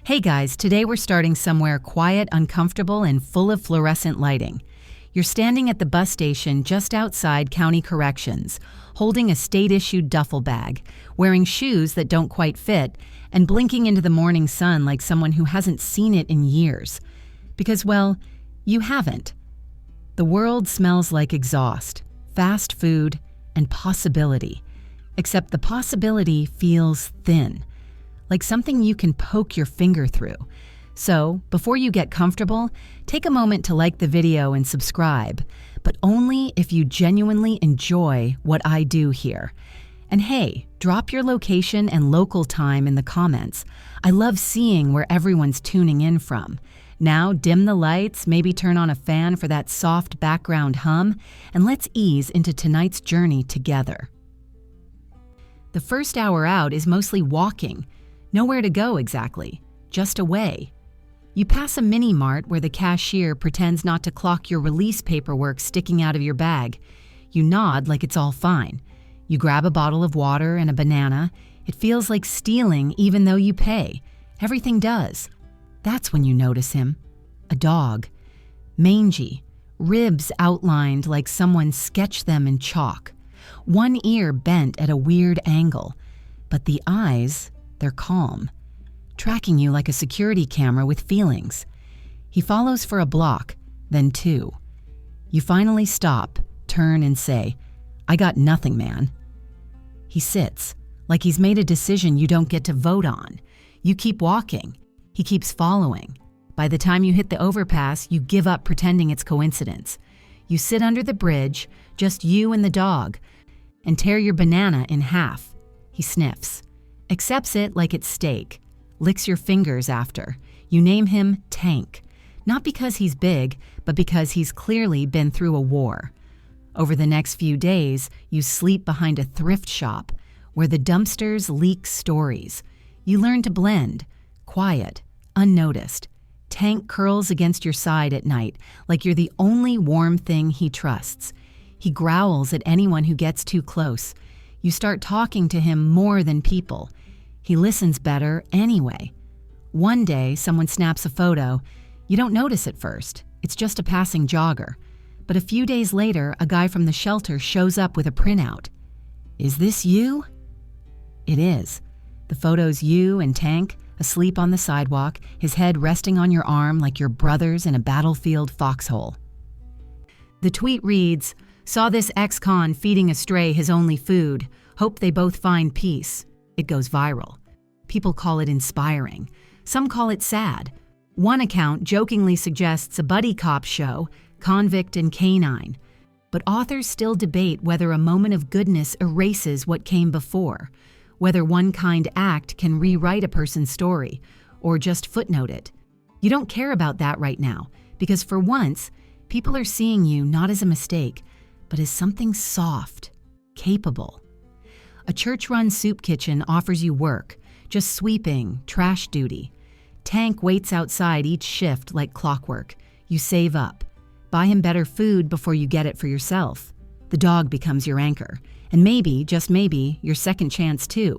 Hey guys, today we're starting somewhere quiet, uncomfortable, and full of fluorescent lighting. You're standing at the bus station just outside County Corrections, holding a state-issued duffel bag, wearing shoes that don't quite fit, and blinking into the morning sun like someone who hasn't seen it in years. Because, well, you haven't. The world smells like exhaust, fast food, and possibility. Except the possibility feels thin, like something you can poke your finger through. So, before you get comfortable, take a moment to like the video and subscribe, but only if you genuinely enjoy what I do here. And hey, drop your location and local time in the comments. I love seeing where everyone's tuning in from. Now, dim the lights, maybe turn on a fan for that soft background hum, and let's ease into tonight's journey together. The first hour out is mostly walking. Nowhere to go exactly, just away. You pass a mini-mart where the cashier pretends not to clock your release paperwork sticking out of your bag. You nod like it's all fine. You grab a bottle of water and a banana. It feels like stealing even though you pay. Everything does. That's when you notice him. A dog. Mangy. Ribs outlined like someone sketched them in chalk. One ear bent at a weird angle. But the eyes, they're calm. Tracking you like a security camera with feelings. He follows for a block, then two. You finally stop, turn and say, "I got nothing, man." He sits, like he's made a decision you don't get to vote on. You keep walking. He keeps following. By the time you hit the overpass, you give up pretending it's coincidence. You sit under the bridge, just you and the dog, and tear your banana in half. He sniffs, accepts it like it's steak, licks your fingers after. You name him Tank, not because he's big, but because he's clearly been through a war. Over the next few days, you sleep behind a thrift shop where the dumpsters leak stories. You learn to blend, quiet, unnoticed. Tank curls against your side at night like you're the only warm thing he trusts. He growls at anyone who gets too close. You start talking to him more than people. He listens better anyway. One day, someone snaps a photo. You don't notice at first. It's just a passing jogger. But a few days later, a guy from the shelter shows up with a printout. "Is this you?" It is. The photo's you and Tank, asleep on the sidewalk, his head resting on your arm like your brothers in a battlefield foxhole. The tweet reads, "Saw this ex-con feeding a stray his only food. Hope they both find peace." It goes viral. People call it inspiring. Some call it sad. One account jokingly suggests a buddy cop show, Convict and Canine. But authors still debate whether a moment of goodness erases what came before, whether one kind act can rewrite a person's story, or just footnote it. You don't care about that right now, because for once, people are seeing you not as a mistake, but as something soft, capable. A church-run soup kitchen offers you work, just sweeping, trash duty. Tank waits outside each shift like clockwork. You save up. Buy him better food before you get it for yourself. The dog becomes your anchor, and maybe, just maybe, your second chance too.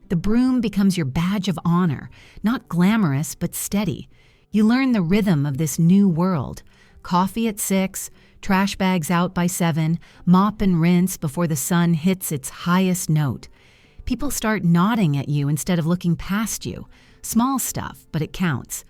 The broom becomes your badge of honor, not glamorous but steady. You learn the rhythm of this new world. Coffee at 6, trash bags out by 7, mop and rinse before the sun hits its highest note. People start nodding at you instead of looking past you. Small stuff, but it counts.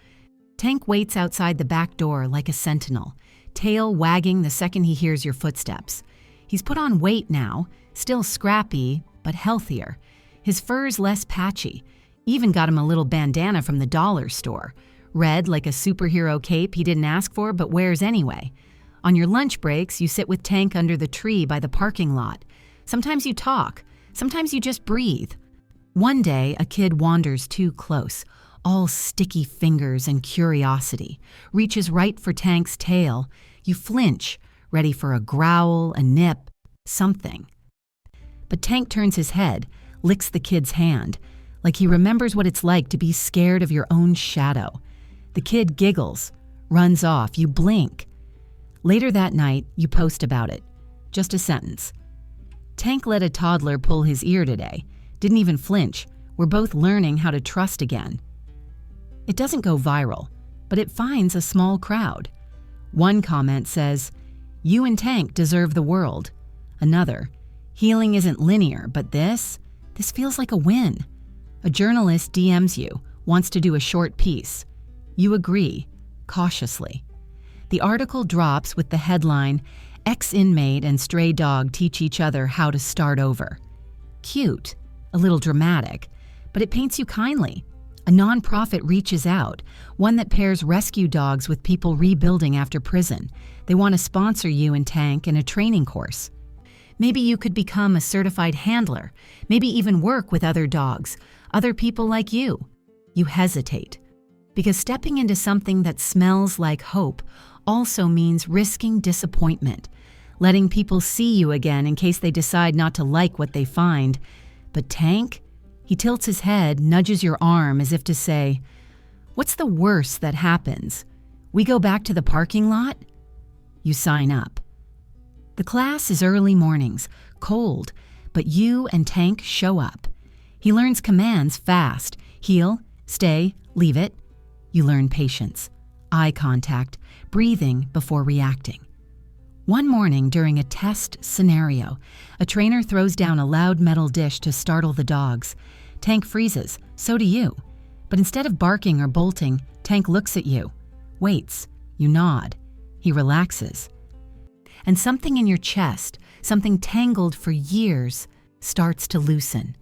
Tank waits outside the back door like a sentinel, tail wagging the second he hears your footsteps. He's put on weight now, still scrappy, but healthier. His fur's less patchy. Even got him a little bandana from the dollar store. Red like a superhero cape he didn't ask for but wears anyway. On your lunch breaks, you sit with Tank under the tree by the parking lot. Sometimes you talk. Sometimes you just breathe. One day, a kid wanders too close, all sticky fingers and curiosity, reaches right for Tank's tail. You flinch, ready for a growl, a nip, something. But Tank turns his head, licks the kid's hand, like he remembers what it's like to be scared of your own shadow. The kid giggles, runs off, you blink. Later that night, you post about it. Just a sentence. Tank let a toddler pull his ear today. Didn't even flinch. We're both learning how to trust again. It doesn't go viral, but it finds a small crowd. One comment says, "You and Tank deserve the world." Another, "Healing isn't linear, but this feels like a win." A journalist DMs you, wants to do a short piece. You agree, cautiously. The article drops with the headline, "Ex-inmate and stray dog teach each other how to start over." Cute, a little dramatic, but it paints you kindly. A nonprofit reaches out, one that pairs rescue dogs with people rebuilding after prison. They want to sponsor you and Tank in a training course. Maybe you could become a certified handler, maybe even work with other dogs, other people like you. You hesitate, because stepping into something that smells like hope also means risking disappointment, letting people see you again in case they decide not to like what they find. But Tank? He tilts his head, nudges your arm as if to say, "What's the worst that happens? We go back to the parking lot?" You sign up. The class is early mornings, cold, but you and Tank show up. He learns commands fast: heel, stay, leave it. You learn patience, eye contact, breathing before reacting. One morning during a test scenario, a trainer throws down a loud metal dish to startle the dogs. Tank freezes, so do you. But instead of barking or bolting, Tank looks at you, waits, you nod. He relaxes. And something in your chest, something tangled for years, starts to loosen.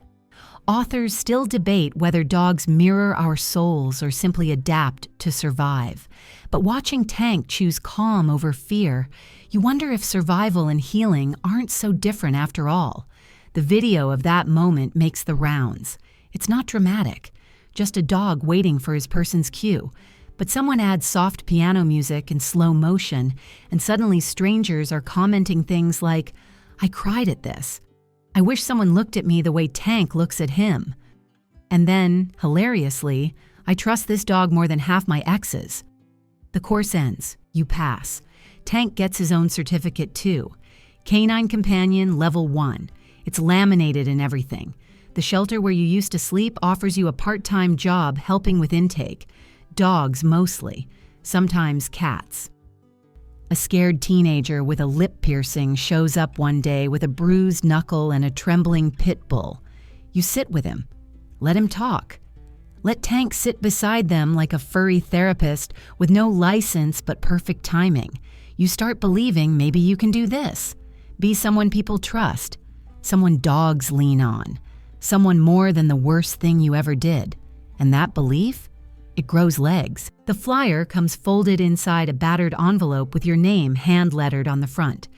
Authors still debate whether dogs mirror our souls or simply adapt to survive. But watching Tank choose calm over fear, you wonder if survival and healing aren't so different after all. The video of that moment makes the rounds. It's not dramatic, just a dog waiting for his person's cue. But someone adds soft piano music in slow motion, and suddenly strangers are commenting things like, "I cried at this. I wish someone looked at me the way Tank looks at him." And then, hilariously, "I trust this dog more than half my exes." The course ends. You pass. Tank gets his own certificate too. Canine Companion Level 1. It's laminated and everything. The shelter where you used to sleep offers you a part-time job helping with intake. Dogs mostly, sometimes cats. A scared teenager with a lip piercing shows up one day with a bruised knuckle and a trembling pit bull. You sit with him. Let him talk. Let Tank sit beside them like a furry therapist with no license but perfect timing. You start believing maybe you can do this. Be someone people trust. Someone dogs lean on. Someone more than the worst thing you ever did. And that belief? It grows legs. The flyer comes folded inside a battered envelope with your name hand-lettered on the front.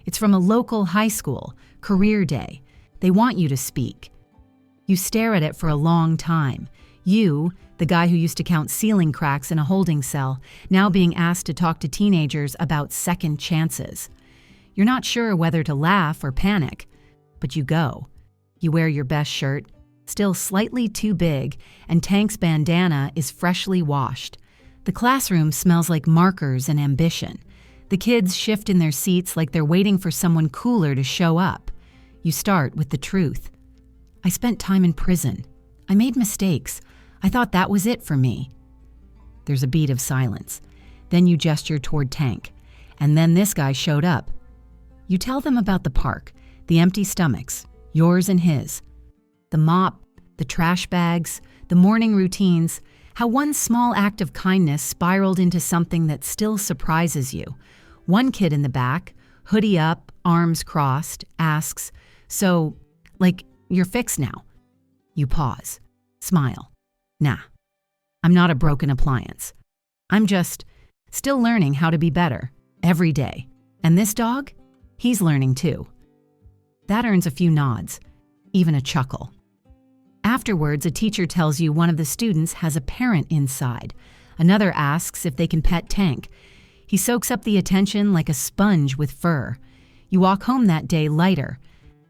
It's from a local high school, career day. They want you to speak. You stare at it for a long time. You, the guy who used to count ceiling cracks in a holding cell, now being asked to talk to teenagers about second chances. You're not sure whether to laugh or panic, but you go. You wear your best shirt, still slightly too big, and Tank's bandana is freshly washed. The classroom smells like markers and ambition. The kids shift in their seats like they're waiting for someone cooler to show up. You start with the truth. "I spent time in prison. I made mistakes. I thought that was it for me." There's a beat of silence. Then you gesture toward Tank. And then this guy showed up. You tell them about the park, the empty stomachs, yours and his. The mop, the trash bags, the morning routines, how one small act of kindness spiraled into something that still surprises you. One kid in the back, hoodie up, arms crossed, asks, "So, you're fixed now?" You pause, smile. "Nah, I'm not a broken appliance. I'm just still learning how to be better, every day. And this dog? He's learning too." That earns a few nods, even a chuckle. Afterwards, a teacher tells you one of the students has a parent inside. Another asks if they can pet Tank. He soaks up the attention like a sponge with fur. You walk home that day lighter.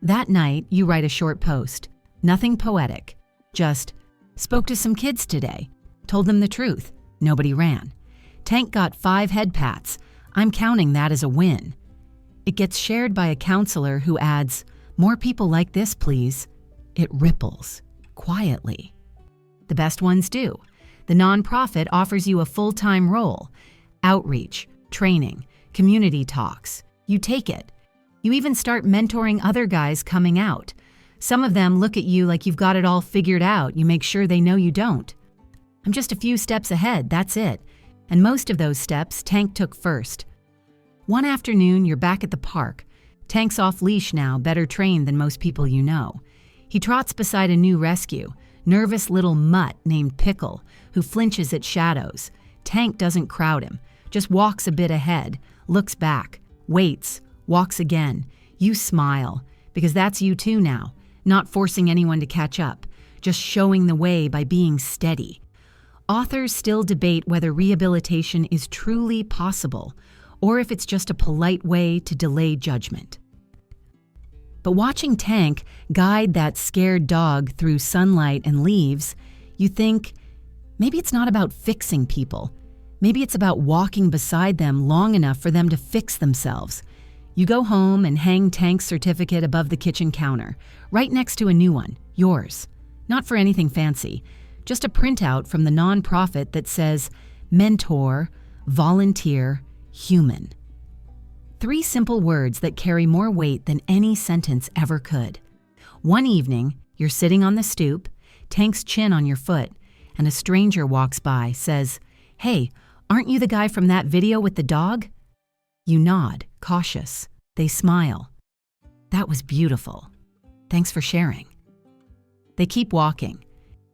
That night, you write a short post. Nothing poetic. Just, "Spoke to some kids today. Told them the truth. Nobody ran. Tank got 5 head pats. I'm counting that as a win." It gets shared by a counselor who adds, "More people like this, please." It ripples, quietly. The best ones do. The nonprofit offers you a full-time role. Outreach, training, community talks. You take it. You even start mentoring other guys coming out. Some of them look at you like you've got it all figured out. You make sure they know you don't. I'm just a few steps ahead, that's it. And most of those steps, Tank took first. One afternoon, you're back at the park. Tank's off leash now, better trained than most people you know. He trots beside a new rescue, nervous little mutt named Pickle, who flinches at shadows. Tank doesn't crowd him, just walks a bit ahead, looks back, waits, walks again. You smile, because that's you too now, not forcing anyone to catch up, just showing the way by being steady. Authors still debate whether rehabilitation is truly possible, or if it's just a polite way to delay judgment. But watching Tank guide that scared dog through sunlight and leaves, you think, maybe it's not about fixing people. Maybe it's about walking beside them long enough for them to fix themselves. You go home and hang Tank's certificate above the kitchen counter, right next to a new one, yours. Not for anything fancy, just a printout from the nonprofit that says, Mentor, Volunteer, Human. 3 simple words that carry more weight than any sentence ever could. One evening, you're sitting on the stoop, Tank's chin on your foot, and a stranger walks by, says, "Hey, aren't you the guy from that video with the dog?" You nod, cautious. They smile. "That was beautiful. Thanks for sharing." They keep walking.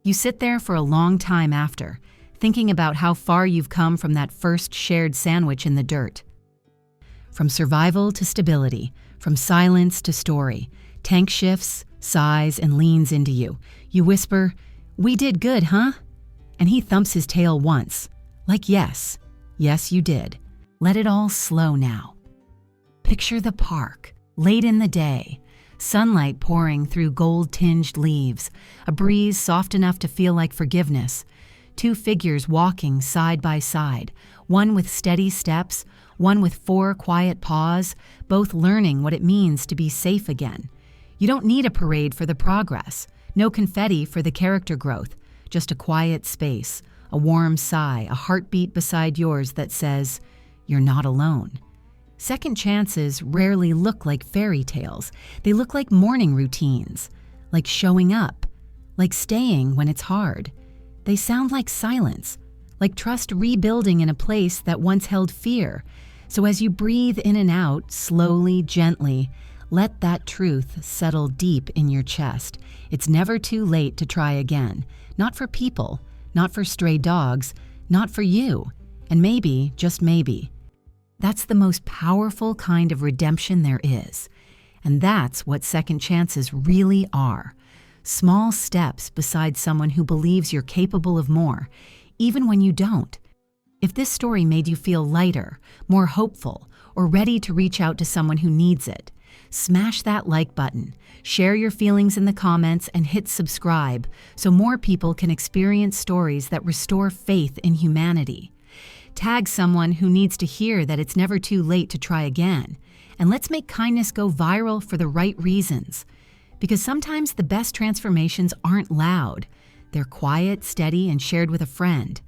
You sit there for a long time after, thinking about how far you've come from that first shared sandwich in the dirt. From survival to stability, from silence to story, Tank shifts, sighs, and leans into you. You whisper, "We did good, huh?" And he thumps his tail once, like yes, yes you did. Let it all slow now. Picture the park, late in the day, sunlight pouring through gold-tinged leaves, a breeze soft enough to feel like forgiveness, 2 figures walking side by side, one with steady steps, one with 4 quiet paws, both learning what it means to be safe again. You don't need a parade for the progress, no confetti for the character growth, just a quiet space, a warm sigh, a heartbeat beside yours that says, "You're not alone." Second chances rarely look like fairy tales. They look like morning routines, like showing up, like staying when it's hard. They sound like silence, like trust rebuilding in a place that once held fear. So as you breathe in and out, slowly, gently, let that truth settle deep in your chest. It's never too late to try again. Not for people, not for stray dogs, not for you. And maybe, just maybe, that's the most powerful kind of redemption there is. And that's what second chances really are. Small steps beside someone who believes you're capable of more, even when you don't. If this story made you feel lighter, more hopeful, or ready to reach out to someone who needs it, smash that like button, share your feelings in the comments, and hit subscribe so more people can experience stories that restore faith in humanity. Tag someone who needs to hear that it's never too late to try again. And let's make kindness go viral for the right reasons. Because sometimes the best transformations aren't loud. They're quiet, steady, and shared with a friend.